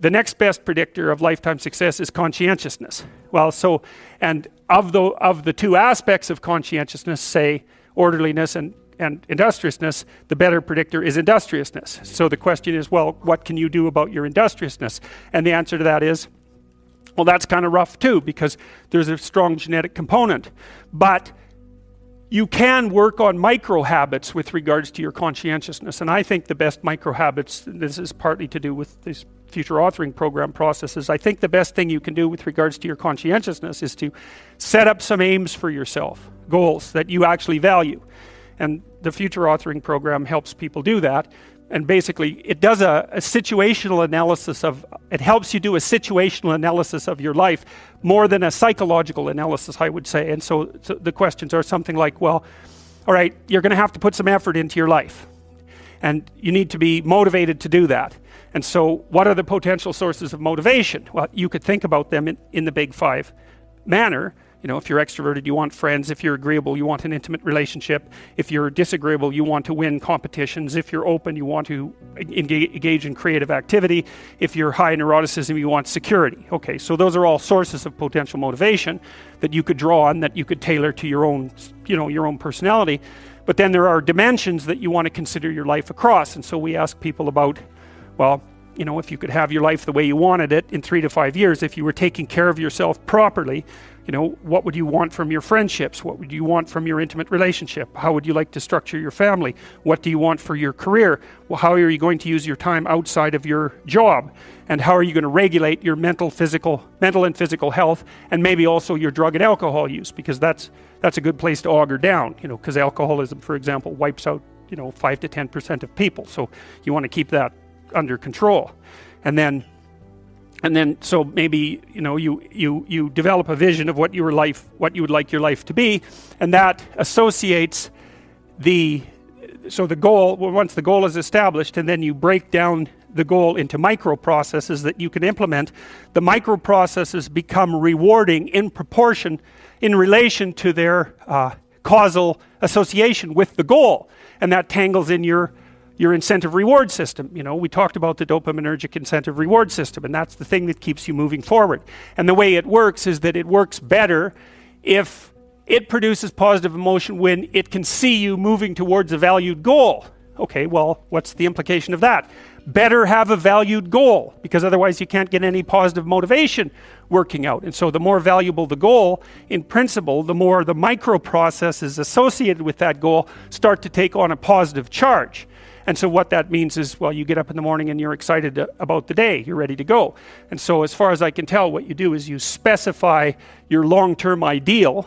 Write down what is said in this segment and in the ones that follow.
the next best predictor of lifetime success is conscientiousness. Well, so, and of the two aspects of conscientiousness, say orderliness and industriousness, the better predictor is industriousness. So the question is, well, what can you do about your industriousness? And the answer to that is, well, that's kind of rough too, because there's a strong genetic component. But you can work on micro habits with regards to your conscientiousness. And I think the best micro habits, this is partly to do with this future authoring program processes, I think the best thing you can do with regards to your conscientiousness is to set up some aims for yourself, goals that you actually value. And the future authoring program helps people do that. And basically, it does a situational analysis of, it helps you do a situational analysis of your life more than a psychological analysis, I would say. And so the questions are something like, well, all right, you're going to have to put some effort into your life. And you need to be motivated to do that. And so what are the potential sources of motivation? Well, you could think about them in the big five manner. You know, if you're extroverted, you want friends. If you're agreeable, you want an intimate relationship. If you're disagreeable, you want to win competitions. If you're open, you want to engage in creative activity. If you're high in neuroticism, you want security. Okay, so those are all sources of potential motivation that you could draw on, that you could tailor to your own, you know, your own personality. But then there are dimensions that you want to consider your life across. And so we ask people about, well, you know, if you could have your life the way you wanted it in 3 to 5 years, if you were taking care of yourself properly, you know, what would you want from your friendships? What would you want from your intimate relationship? How would you like to structure your family? What do you want for your career? Well, how are you going to use your time outside of your job? And how are you going to regulate your mental and physical health, and maybe also your drug and alcohol use? Because that's a good place to auger down, you know, because alcoholism, for example, wipes out, you know, 5 to 10% of people. So you want to keep that under control. And then so maybe, you know, you develop a vision of what you would like your life to be, and that associates the goal. Well, once the goal is established, and then you break down the goal into micro processes that you can implement, the micro processes become rewarding in proportion, in relation to their causal association with the goal, and that tangles in your incentive reward system. You know, we talked about the dopaminergic incentive reward system, and that's the thing that keeps you moving forward. And the way it works is that it works better if it produces positive emotion when it can see you moving towards a valued goal. Okay, well, what's the implication of that? Better have a valued goal, because otherwise you can't get any positive motivation working out. And so the more valuable the goal, in principle, the more the micro processes associated with that goal start to take on a positive charge. And so what that means is, well, you get up in the morning and you're excited about the day. You're ready to go. And so as far as I can tell, what you do is you specify your long-term ideal.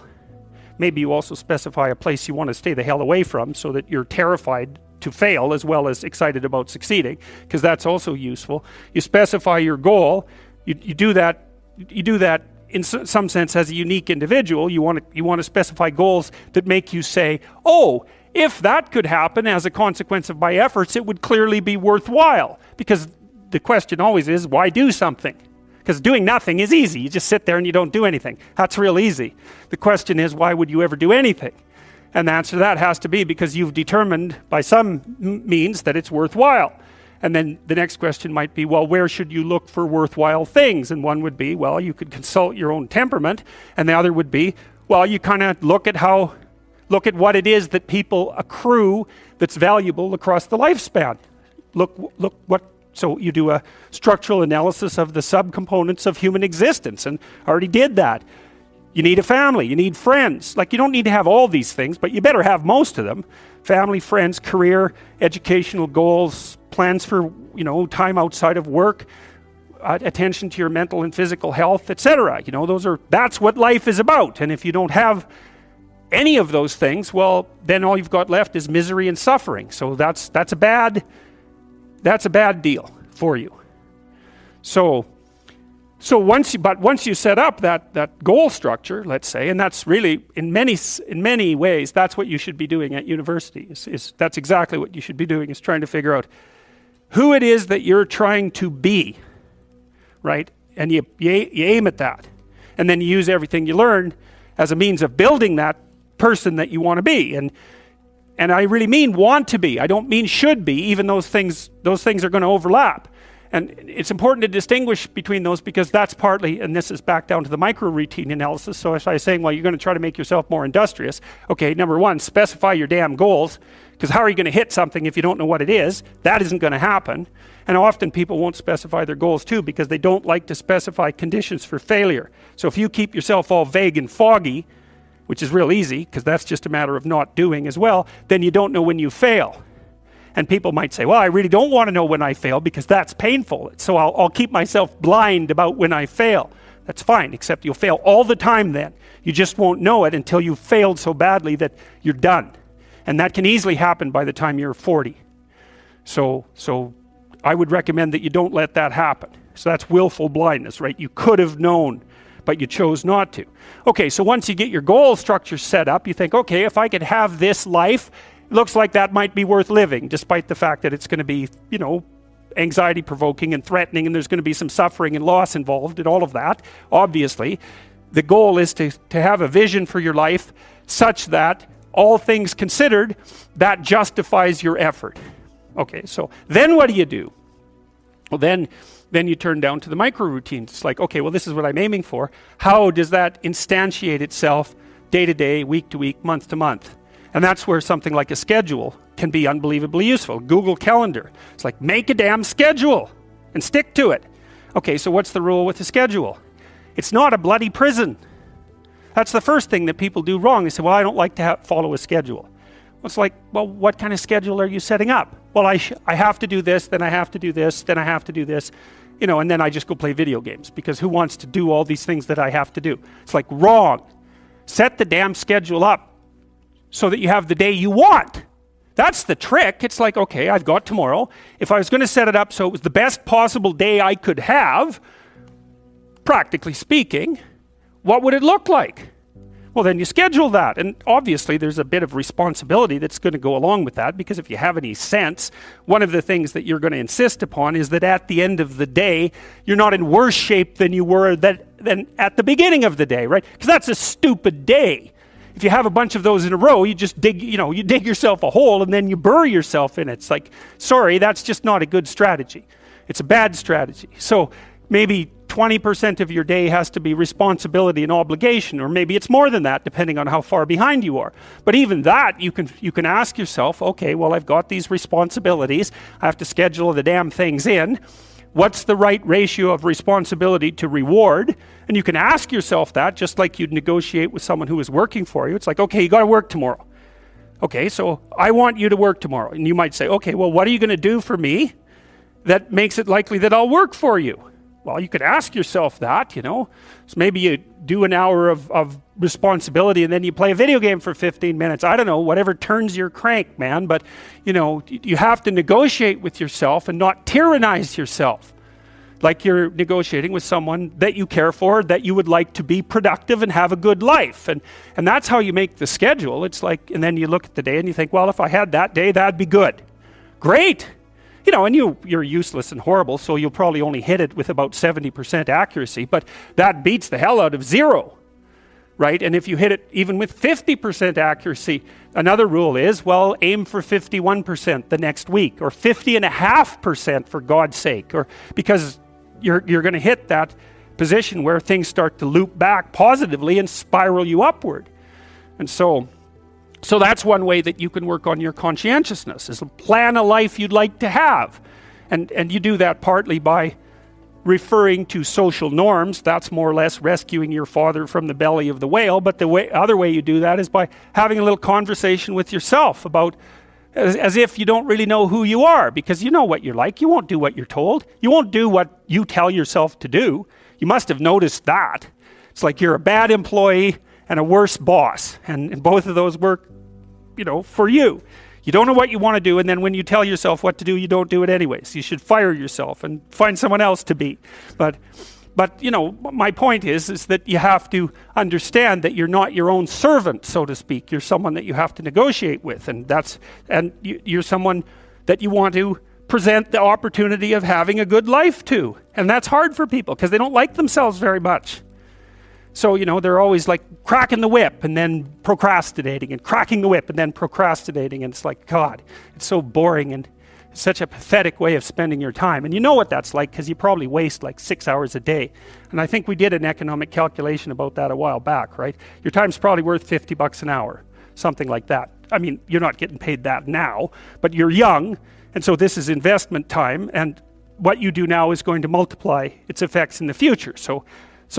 Maybe you also specify a place you want to stay the hell away from, so that you're terrified to fail as well as excited about succeeding, because that's also useful. You specify your goal. You do that in some sense as a unique individual. You want to specify goals that make you say, oh, if that could happen as a consequence of my efforts, it would clearly be worthwhile. Because the question always is, why do something? Because doing nothing is easy. You just sit there and you don't do anything. That's real easy. The question is, why would you ever do anything? And the answer to that has to be because you've determined by some means that it's worthwhile. And then the next question might be, well, where should you look for worthwhile things? And one would be, well, you could consult your own temperament. And the other would be, well, you kind of look at what it is that people accrue that's valuable across the lifespan. So you do a structural analysis of the subcomponents of human existence, and I already did that. You need a family, you need friends. Like, you don't need to have all these things, but you better have most of them. Family, friends, career, educational goals, plans for, you know, time outside of work, attention to your mental and physical health, etc. You know, that's what life is about. And if you don't have any of those things, well, then all you've got left is misery and suffering. So that's a bad deal for you. So once you set up that goal structure, let's say, and that's really in many ways that's what you should be doing at university. That's exactly what you should be doing, is trying to figure out who it is that you're trying to be, right? And you aim at that, and then you use everything you learn as a means of building that person that you want to be. And I really mean want to be. I don't mean should be, even those things are going to overlap. And it's important to distinguish between those because that's partly, and this is back down to the micro routine analysis. So if I was saying, well, you're going to try to make yourself more industrious. Okay, number one, specify your damn goals, because how are you going to hit something if you don't know what it is? That isn't going to happen. And often people won't specify their goals too because they don't like to specify conditions for failure. So if you keep yourself all vague and foggy, which is real easy because that's just a matter of not doing as well, then you don't know when you fail. And people might say, well, I really don't want to know when I fail because that's painful. So I'll keep myself blind about when I fail. That's fine, except you'll fail all the time then. You just won't know it until you've failed so badly that you're done. And that can easily happen by the time you're 40. So I would recommend that you don't let that happen. So that's willful blindness, right? You could have known, but you chose not to. Okay, so once you get your goal structure set up, you think, okay, if I could have this life, it looks like that might be worth living, despite the fact that it's going to be, anxiety provoking and threatening, and there's going to be some suffering and loss involved in all of that. Obviously, the goal is to have a vision for your life such that all things considered, that justifies your effort. Okay, so then what do? Well, then you turn down to the micro routines. It's like, okay, well, this is what I'm aiming for. How does that instantiate itself day to day, week to week, month to month? And that's where something like a schedule can be unbelievably useful. Google Calendar. It's like, make a damn schedule and stick to it. Okay, so what's the rule with the schedule? It's not a bloody prison. That's the first thing that people do wrong. They say, well, I don't like to follow a schedule. Well, it's like, well, what kind of schedule are you setting up? Well, I have to do this, then I have to do this, then I have to do this, and then I just go play video games because who wants to do all these things that I have to do? It's like, wrong. Set the damn schedule up so that you have the day you want. That's the trick. It's like, okay, I've got tomorrow. If I was going to set it up so it was the best possible day I could have, practically speaking, what would it look like? Well, then you schedule that. And obviously there's a bit of responsibility that's going to go along with that, because if you have any sense, one of the things that you're going to insist upon is that at the end of the day, you're not in worse shape than you were than at the beginning of the day, right? Because that's a stupid day. If you have a bunch of those in a row, you just dig yourself a hole and then you bury yourself in it. It's like, sorry, that's just not a good strategy. It's a bad strategy. So maybe 20% of your day has to be responsibility and obligation, or maybe it's more than that, depending on how far behind you are. But even that, you can ask yourself, okay, well, I've got these responsibilities. I have to schedule the damn things in. What's the right ratio of responsibility to reward? And you can ask yourself that just like you'd negotiate with someone who is working for you. It's like, okay, you got to work tomorrow. Okay, so I want you to work tomorrow. And you might say, okay, well, what are you going to do for me that makes it likely that I'll work for you? Well, you could ask yourself that, So maybe you do an hour of responsibility and then you play a video game for 15 minutes. I don't know, whatever turns your crank, man. But, you have to negotiate with yourself and not tyrannize yourself. Like you're negotiating with someone that you care for, that you would like to be productive and have a good life. And that's how you make the schedule. It's like, and then you look at the day and you think, well, if I had that day, that'd be good. Great. And you're useless and horrible, so you'll probably only hit it with about 70% accuracy, but that beats the hell out of 0, right? And if you hit it even with 50% accuracy, another rule is, well, aim for 51% the next week, or 50.5% for God's sake, or because you're going to hit that position where things start to loop back positively and spiral you upward. And so that's one way that you can work on your conscientiousness, is plan a life you'd like to have. And you do that partly by referring to social norms. That's more or less rescuing your father from the belly of the whale. But the other way you do that is by having a little conversation with yourself about, as if you don't really know who you are, because you know what you're like. You won't do what you're told. You won't do what you tell yourself to do. You must have noticed that. It's like you're a bad employee and a worse boss. And both of those work, for you. You don't know what you want to do, and then when you tell yourself what to do, you don't do it anyways. You should fire yourself and find someone else to be. But my point is that you have to understand that you're not your own servant, so to speak. You're someone that you have to negotiate with, and you're someone that you want to present the opportunity of having a good life to. And that's hard for people because they don't like themselves very much. So, they're always like cracking the whip and then procrastinating, and cracking the whip and then procrastinating. And it's like, God, it's so boring and It's such a pathetic way of spending your time. And you know what that's like because you probably waste like 6 hours a day. And I think we did an economic calculation about that a while back, right? Your time's probably worth $50 an hour, something like that. I mean, you're not getting paid that now, but you're young, and so this is investment time, and what you do now is going to multiply its effects in the future. So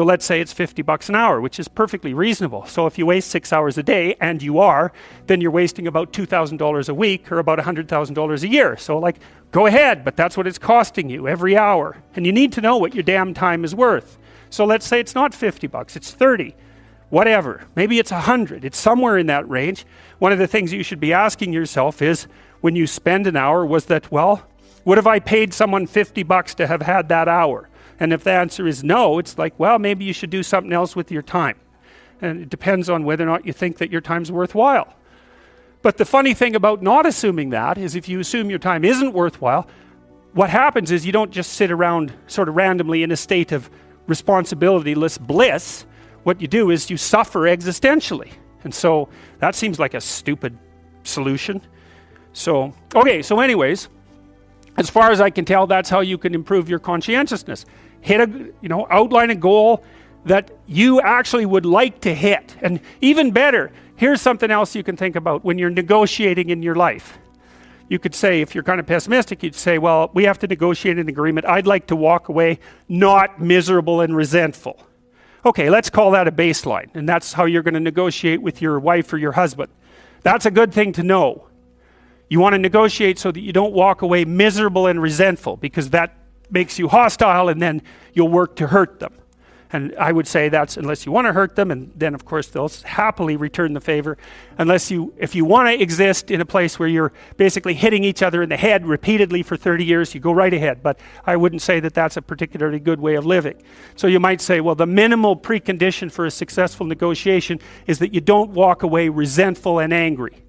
let's say it's $50 an hour, which is perfectly reasonable. So if you waste 6 hours a day, and you are, then you're wasting about $2,000 a week or about $100,000 a year. So like, go ahead, but that's what it's costing you every hour. And you need to know what your damn time is worth. So let's say it's not $50, it's 30, whatever. Maybe it's 100, it's somewhere in that range. One of the things you should be asking yourself is, when you spend an hour, was that, well, would have I paid someone $50 to have had that hour? And if the answer is no, it's like, well, maybe you should do something else with your time. And it depends on whether or not you think that your time's worthwhile. But the funny thing about not assuming that is if you assume your time isn't worthwhile, what happens is you don't just sit around sort of randomly in a state of responsibilityless bliss. What you do is you suffer existentially. And so that seems like a stupid solution. So, okay, so anyways, as far as I can tell, that's how you can improve your conscientiousness. Outline a goal that you actually would like to hit. And even better, here's something else you can think about when you're negotiating in your life. You could say, if you're kind of pessimistic, you'd say, well, we have to negotiate an agreement. I'd like to walk away not miserable and resentful. Okay, let's call that a baseline. And that's how you're going to negotiate with your wife or your husband. That's a good thing to know. You want to negotiate so that you don't walk away miserable and resentful, because that makes you hostile and then you'll work to hurt them. And I would say that's unless you want to hurt them, and then of course they'll happily return the favor. If you want to exist in a place where you're basically hitting each other in the head repeatedly for 30 years, you go right ahead. But I wouldn't say that that's a particularly good way of living. So you might say, well, the minimal precondition for a successful negotiation is that you don't walk away resentful and angry.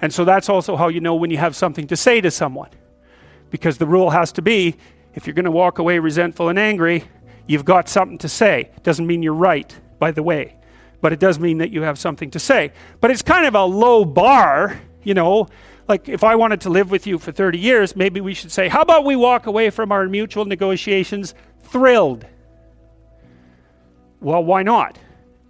And so that's also how you know when you have something to say to someone. Because the rule has to be, if you're going to walk away resentful and angry, you've got something to say. Doesn't mean you're right, by the way. But it does mean that you have something to say. But it's kind of a low bar, like if I wanted to live with you for 30 years, maybe we should say, how about we walk away from our mutual negotiations thrilled? Well, why not?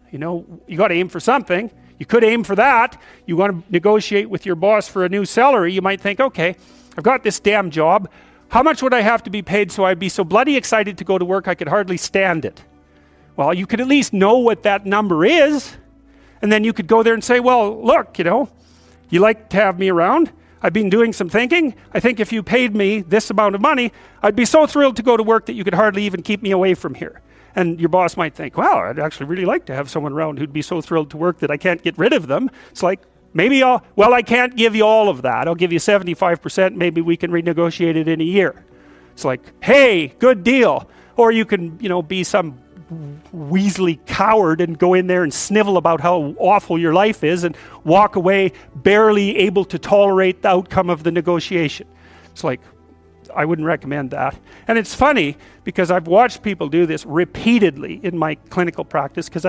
You got to aim for something. You could aim for that. You want to negotiate with your boss for a new salary. You might think, okay, I've got this damn job. How much would I have to be paid so I'd be so bloody excited to go to work I could hardly stand it? Well, you could at least know what that number is. And then you could go there and say, well, look, you like to have me around. I've been doing some thinking. I think if you paid me this amount of money, I'd be so thrilled to go to work that you could hardly even keep me away from here. And your boss might think, wow, I'd actually really like to have someone around who'd be so thrilled to work that I can't get rid of them. It's like, I can't give you all of that. I'll give you 75%. Maybe we can renegotiate it in a year. It's like, hey, good deal. Or you can, be some weaselly coward and go in there and snivel about how awful your life is and walk away barely able to tolerate the outcome of the negotiation. It's like, I wouldn't recommend that. And it's funny because I've watched people do this repeatedly in my clinical practice, because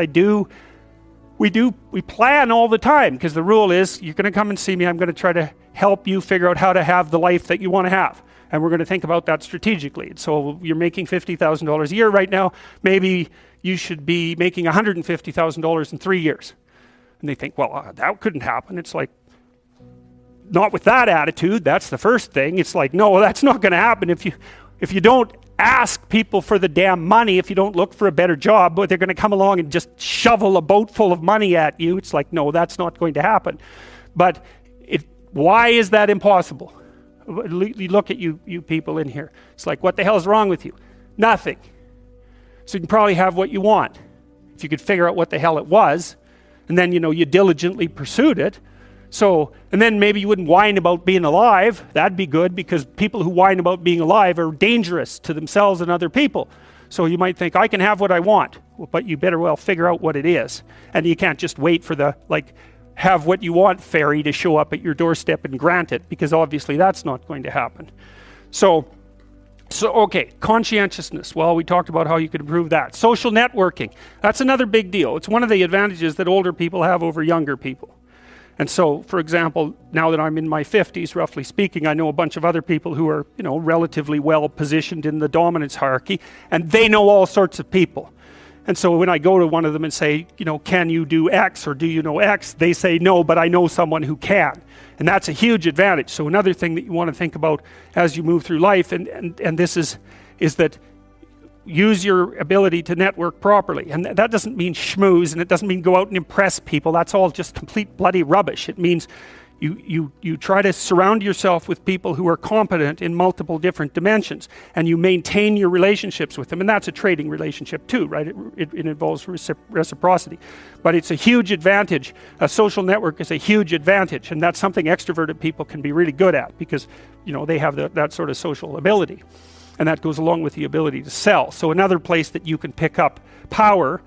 we plan all the time, because the rule is you're going to come and see me. I'm going to try to help you figure out how to have the life that you want to have. And we're going to think about that strategically. So you're making $50,000 a year right now. Maybe you should be making $150,000 in 3 years. And they think, well, that couldn't happen. It's like, not with that attitude. That's the first thing. It's like, no, that's not going to happen. If you don't ask people for the damn money, if you don't look for a better job, but they're going to come along and just shovel a boat full of money at you. It's like, no, that's not going to happen. But why is that impossible? You look at you people in here. It's like, what the hell is wrong with you? Nothing. So you can probably have what you want if you could figure out what the hell it was, and then you diligently pursued it. So, and then maybe you wouldn't whine about being alive. That'd be good, because people who whine about being alive are dangerous to themselves and other people. So you might think, I can have what I want, but you better well figure out what it is. And you can't just wait for the, have what you want fairy to show up at your doorstep and grant it, because obviously that's not going to happen. So okay, conscientiousness. Well, we talked about how you could improve that. Social networking. That's another big deal. It's one of the advantages that older people have over younger people. And so, for example, now that I'm in my 50s, roughly speaking, I know a bunch of other people who are, relatively well positioned in the dominance hierarchy, and they know all sorts of people. And so when I go to one of them and say, can you do X or do you know X? They say no, but I know someone who can. And that's a huge advantage. So another thing that you want to think about as you move through life, and this is that use your ability to network properly. And that doesn't mean schmooze, and it doesn't mean go out and impress people. That's all just complete bloody rubbish. It means you try to surround yourself with people who are competent in multiple different dimensions, and you maintain your relationships with them. And that's a trading relationship too, right? It involves reciprocity. But it's a huge advantage. A social network is a huge advantage, and that's something extroverted people can be really good at, because they have that sort of social ability. And that goes along with the ability to sell. So another place that you can pick up power,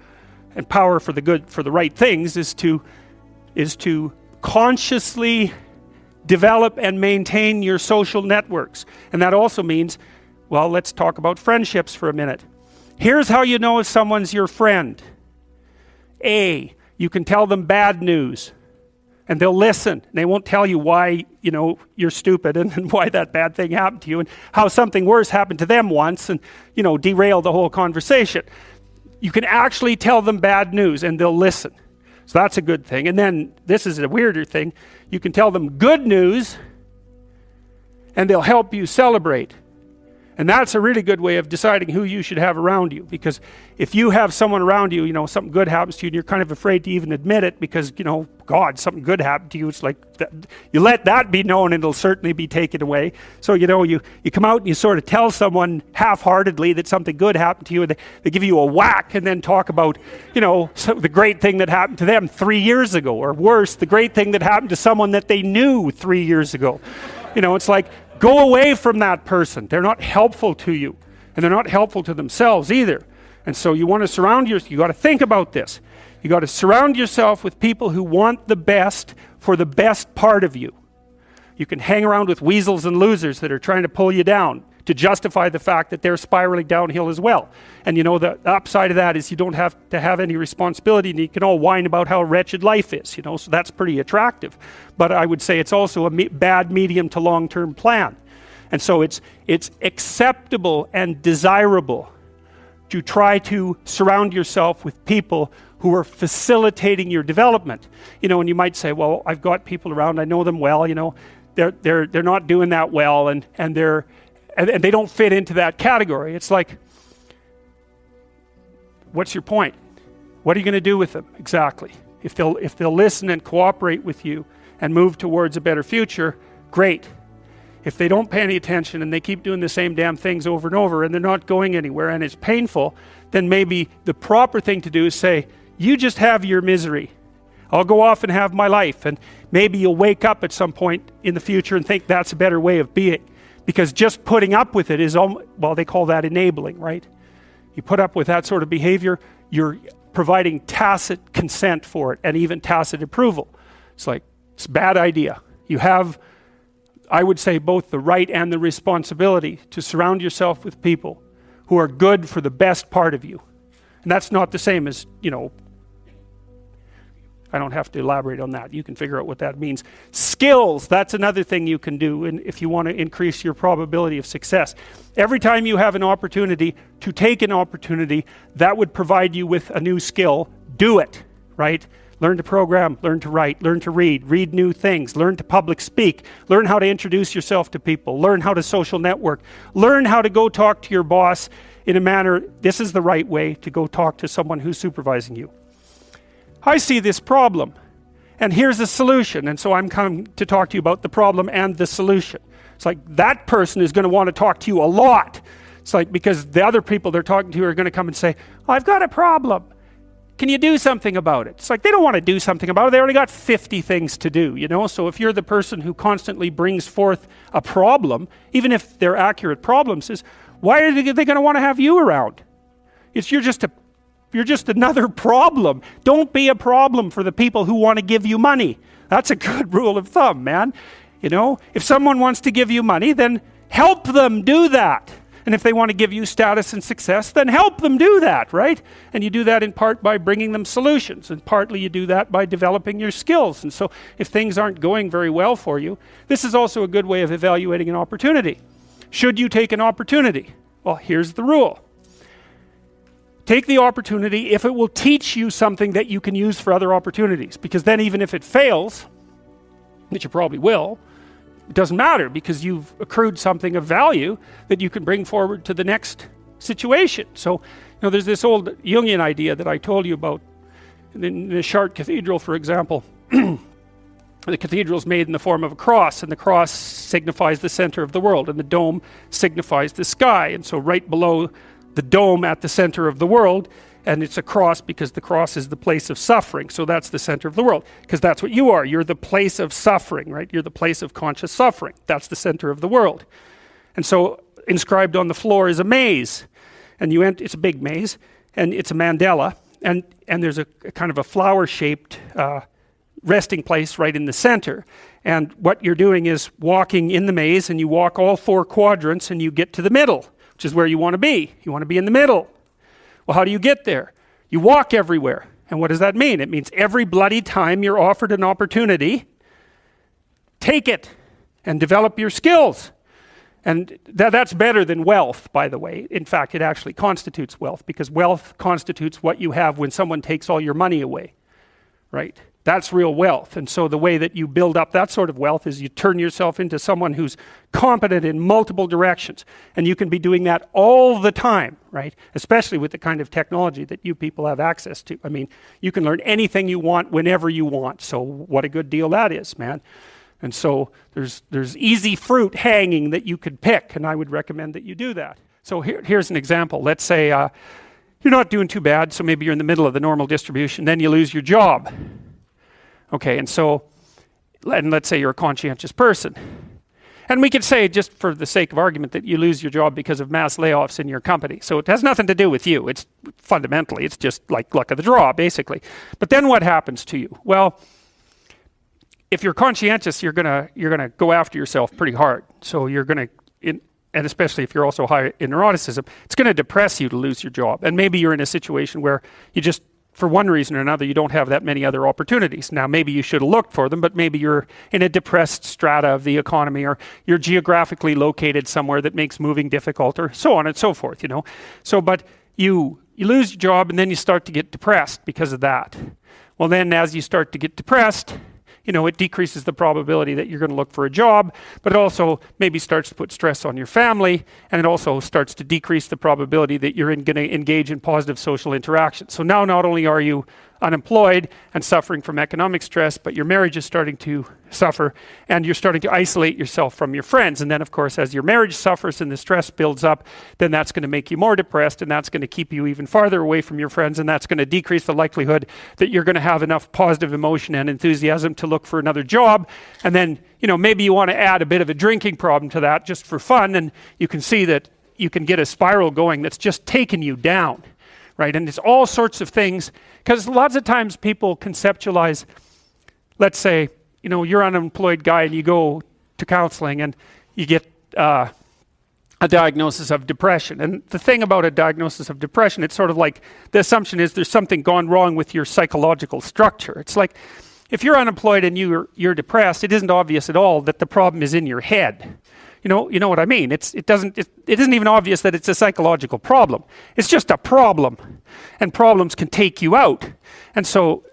and power for the right things, is to consciously develop and maintain your social networks. And that also means, well, let's talk about friendships for a minute. Here's how you know if someone's your friend. A, you can tell them bad news, and they'll listen. And they won't tell you why, you're stupid and why that bad thing happened to you, and how something worse happened to them once, and, derail the whole conversation. You can actually tell them bad news, and they'll listen. So that's a good thing. And then, this is a weirder thing, you can tell them good news, and they'll help you celebrate. And that's a really good way of deciding who you should have around you, because if you have someone around you, something good happens to you, and you're kind of afraid to even admit it because, God, something good happened to you, it's like, you let that be known and it'll certainly be taken away. So, you come out and you sort of tell someone half-heartedly that something good happened to you, and they give you a whack and then talk about, the great thing that happened to them 3 years ago, or worse, the great thing that happened to someone that they knew 3 years ago. It's like, go away from that person. They're not helpful to you, and they're not helpful to themselves either. And so you want to surround yourself, you got to think about this. You got to surround yourself with people who want the best for the best part of you. You can hang around with weasels and losers that are trying to pull you down to justify the fact that they're spiraling downhill as well. And the upside of that is you don't have to have any responsibility, and you can all whine about how wretched life is, so that's pretty attractive. But I would say it's also a bad medium to long-term plan. And so it's acceptable and desirable to try to surround yourself with people who are facilitating your development. And you might say, well, I've got people around, I know them well, they're not doing that well, and they don't fit into that category. It's like, what's your point? What are you going to do with them exactly? If they'll listen and cooperate with you and move towards a better future, great. If they don't pay any attention and they keep doing the same damn things over and over and they're not going anywhere and it's painful, then maybe the proper thing to do is say, you just have your misery. I'll go off and have my life. And maybe you'll wake up at some point in the future and think that's a better way of being. Because just putting up with it is, well, they call that enabling, right? You put up with that sort of behavior, you're providing tacit consent for it, and even tacit approval. It's like, it's a bad idea. You have, I would say, both the right and the responsibility to surround yourself with people who are good for the best part of you. And that's not the same as, I don't have to elaborate on that. You can figure out what that means. Skills, that's another thing you can do if you want to increase your probability of success. Every time you have an opportunity to take an opportunity that would provide you with a new skill, do it, right? Learn to program, learn to write, learn to read new things, learn to public speak, learn how to introduce yourself to people, learn how to social network, learn how to go talk to your boss in a manner, this is the right way to go talk to someone who's supervising you. I see this problem, and here's a solution, and so I'm coming to talk to you about the problem and the solution. It's like that person is going to want to talk to you a lot. It's like, because the other people they're talking to are going to come and say, I've got a problem. Can you do something about it? It's like they don't want to do something about it. They already got 50 things to do, So if you're the person who constantly brings forth a problem, even if they're accurate problems, is why are they going to want to have you around? You're just another problem. Don't be a problem for the people who want to give you money. That's a good rule of thumb, man. If someone wants to give you money, then help them do that. And if they want to give you status and success, then help them do that, right? And you do that in part by bringing them solutions, and partly you do that by developing your skills. And so if things aren't going very well for you, this is also a good way of evaluating an opportunity. Should you take an opportunity? Well, here's the rule. Take the opportunity if it will teach you something that you can use for other opportunities, because then even if it fails, which you probably will, it doesn't matter, because you've accrued something of value that you can bring forward to the next situation. So, there's this old Jungian idea that I told you about in the Chartres Cathedral, for example. The cathedral is made in the form of a cross, and the cross signifies the center of the world, and the dome signifies the sky. And so right below the dome at the center of the world, and it's a cross because the cross is the place of suffering. So that's the center of the world, because that's what you are. You're the place of suffering, right? You're the place of conscious suffering. That's the center of the world. And so inscribed on the floor is a maze, and it's a big maze, and it's a mandala, and there's a kind of a flower-shaped resting place right in the center. And what you're doing is walking in the maze, and you walk all 4 quadrants, and you get to the middle, which is where you want to be. You want to be in the middle. Well, how do you get there? You walk everywhere. And what does that mean? It means every bloody time you're offered an opportunity, take it and develop your skills. And that's better than wealth, by the way. In fact, it actually constitutes wealth, because wealth constitutes what you have when someone takes all your money away, right? That's real wealth. And so the way that you build up that sort of wealth is you turn yourself into someone who's competent in multiple directions. And you can be doing that all the time, right? Especially with the kind of technology that you people have access to. I mean, you can learn anything you want whenever you want. So what a good deal that is, man. And so there's easy fruit hanging that you could pick, and I would recommend that you do that. So here's an example. Let's say you're not doing too bad, so maybe you're in the middle of the normal distribution, then you lose your job. Okay, and let's say you're a conscientious person. And we could say, just for the sake of argument, that you lose your job because of mass layoffs in your company. So it has nothing to do with you. It's fundamentally, it's just like luck of the draw, basically. But then what happens to you? Well, if you're conscientious, you're gonna go after yourself pretty hard. So you're gonna, and especially if you're also high in neuroticism, it's gonna depress you to lose your job. And maybe you're in a situation where you just, for one reason or another, you don't have that many other opportunities. Now, maybe you should have looked for them, but maybe you're in a depressed strata of the economy, or you're geographically located somewhere that makes moving difficult, or so on and so forth, So, but you lose your job, and then you start to get depressed because of that. Well, then as you start to get depressed, it decreases the probability that you're going to look for a job, but it also maybe starts to put stress on your family, and it also starts to decrease the probability that you're going to engage in positive social interaction. So now not only are you unemployed and suffering from economic stress, but your marriage is starting to suffer, and you're starting to isolate yourself from your friends. And then, of course, as your marriage suffers and the stress builds up, then that's going to make you more depressed, and that's going to keep you even farther away from your friends, and that's going to decrease the likelihood that you're going to have enough positive emotion and enthusiasm to look for another job. And then, maybe you want to add a bit of a drinking problem to that just for fun, and you can see that you can get a spiral going that's just taking you down. Right, and it's all sorts of things, because lots of times people conceptualize, let's say, you're an unemployed guy and you go to counseling and you get a diagnosis of depression. And the thing about a diagnosis of depression, it's sort of like the assumption is there's something gone wrong with your psychological structure. It's like if you're unemployed and you're depressed, it isn't obvious at all that the problem is in your head. You know what I mean? It isn't even obvious that it's a psychological problem. It's just a problem, and problems can take you out. And so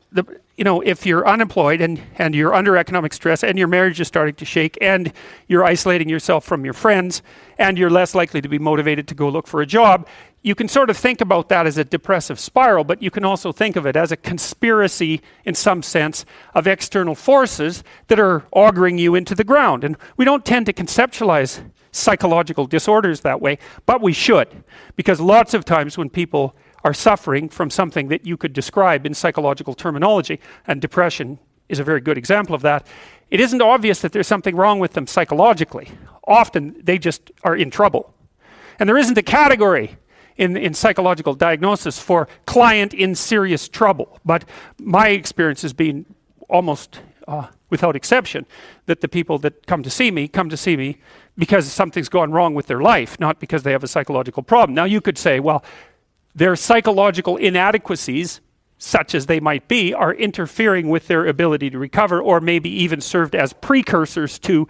if you're unemployed and you're under economic stress, and your marriage is starting to shake, and you're isolating yourself from your friends, and you're less likely to be motivated to go look for a job, you can sort of think about that as a depressive spiral, but you can also think of it as a conspiracy, in some sense, of external forces that are auguring you into the ground. And we don't tend to conceptualize psychological disorders that way, but we should, because lots of times when people are suffering from something that you could describe in psychological terminology, and depression is a very good example of that, it isn't obvious that there's something wrong with them psychologically. Often they just are in trouble. And there isn't a category in psychological diagnosis for client in serious trouble. But my experience has been almost without exception, that the people that come to see me because something's gone wrong with their life, not because they have a psychological problem. Now you could say, well, their psychological inadequacies, such as they might be, are interfering with their ability to recover, or maybe even served as precursors to,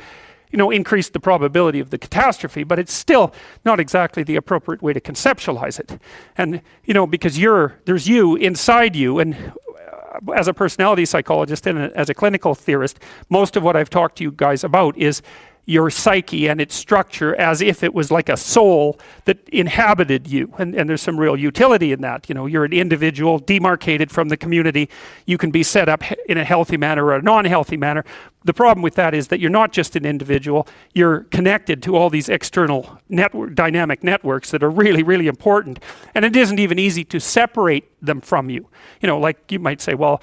increase the probability of the catastrophe, but it's still not exactly the appropriate way to conceptualize it. And, because there's you inside you, and as a personality psychologist and as a clinical theorist, most of what I've talked to you guys about is your psyche and its structure as if it was like a soul that inhabited you. And there's some real utility in that. You're an individual demarcated from the community. You can be set up in a healthy manner or a non-healthy manner. The problem with that is that you're not just an individual, you're connected to all these external dynamic networks that are really, really important. And it isn't even easy to separate them from you. Like you might say, well,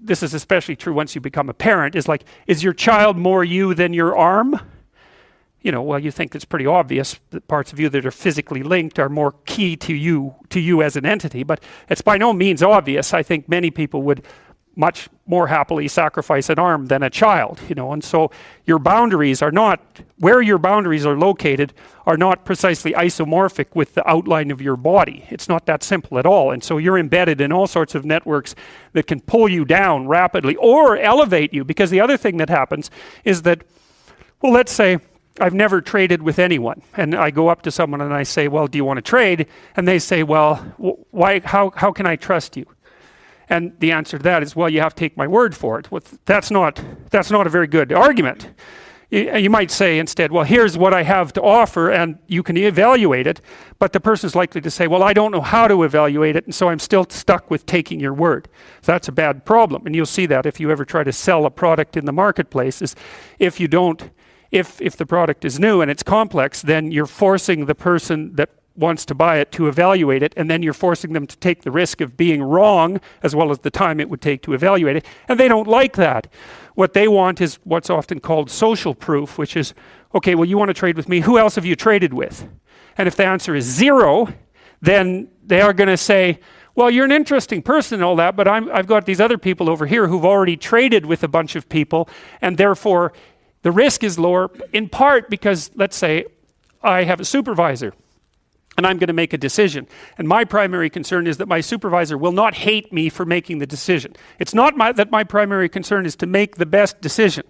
this is especially true once you become a parent, is your child more you than your arm? Well, you think it's pretty obvious that parts of you that are physically linked are more key to you as an entity, but it's by no means obvious. I think many people would much more happily sacrifice an arm than a child, and so your boundaries are not, where your boundaries are located are not precisely isomorphic with the outline of your body. It's not that simple at all, and so you're embedded in all sorts of networks that can pull you down rapidly or elevate you, because the other thing that happens is that, well, let's say I've never traded with anyone, and I go up to someone and I say, well, do you want to trade? And they say, well, why? How can I trust you? And the answer to that is, well, you have to take my word for it. Well, that's not a very good argument. You might say instead, well, here's what I have to offer, and you can evaluate it. But the person's likely to say, well, I don't know how to evaluate it, and so I'm still stuck with taking your word. So that's a bad problem. And you'll see that if you ever try to sell a product in the marketplace, is if the product is new and it's complex, then you're forcing the person that wants to buy it to evaluate it, and then you're forcing them to take the risk of being wrong as well as the time it would take to evaluate it, and they don't like that. What they want is what's often called social proof, which is, okay, well, you want to trade with me, who else have you traded with? And if the answer is 0, then they are going to say, well, you're an interesting person and all that, but I've got these other people over here who've already traded with a bunch of people, and therefore the risk is lower, in part because, let's say, I have a supervisor and I'm going to make a decision. And my primary concern is that my supervisor will not hate me for making the decision. It's not that my primary concern is to make the best decision.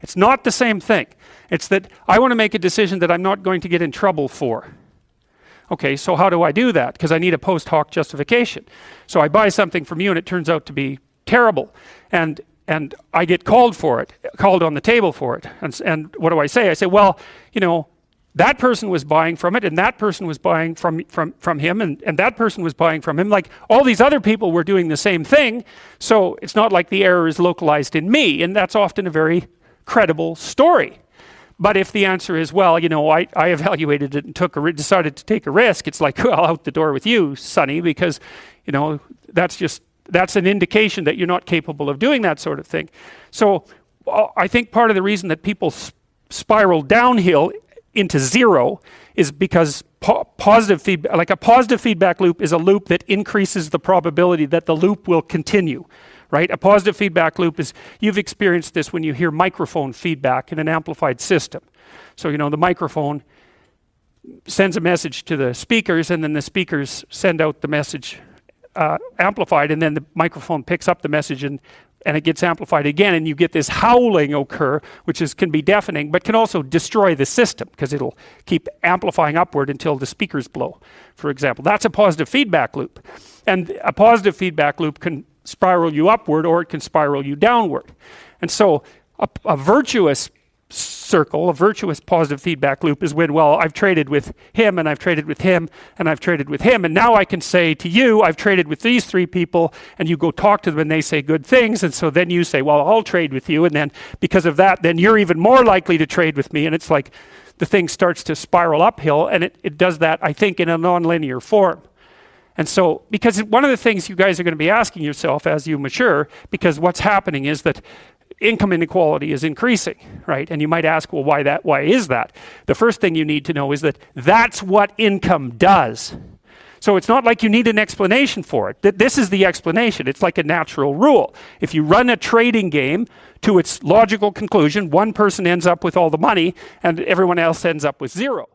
It's not the same thing. It's that I want to make a decision that I'm not going to get in trouble for. Okay, so how do I do that? Because I need a post hoc justification. So I buy something from you and it turns out to be terrible. And I get called on the table for it. And what do I say? I say, well, that person was buying from it, and that person was buying from him, and that person was buying from him. Like, all these other people were doing the same thing, so it's not like the error is localized in me, and that's often a very credible story. But if the answer is, well, I evaluated it and decided to take a risk, it's like, well, out the door with you, Sonny, because, that's an indication that you're not capable of doing that sort of thing. So I think part of the reason that people spiral downhill into 0 is because positive feedback, like a positive feedback loop, is a loop that increases the probability that the loop will continue, right? A positive feedback loop is, you've experienced this when you hear microphone feedback in an amplified system. So, the microphone sends a message to the speakers, and then the speakers send out the message amplified, and then the microphone picks up the message and it gets amplified again, and you get this howling occur, which can be deafening, but can also destroy the system, because it'll keep amplifying upward until the speakers blow, for example. That's a positive feedback loop. And a positive feedback loop can spiral you upward, or it can spiral you downward. And so a virtuous circle, a virtuous positive feedback loop, is when, well, I've traded with him, and I've traded with him, and I've traded with him, and now I can say to you, I've traded with these 3 people, and you go talk to them and they say good things, and so then you say, well, I'll trade with you, and then because of that, then you're even more likely to trade with me, and it's like the thing starts to spiral uphill, and it does that, I think, in a nonlinear form. And so, because one of the things you guys are going to be asking yourself as you mature, because what's happening is that income inequality is increasing, right? And you might ask, well, why is that? The first thing you need to know is that that's what income does. So it's not like you need an explanation for it. This is the explanation. It's like a natural rule. If you run a trading game to its logical conclusion, one person ends up with all the money and everyone else ends up with zero.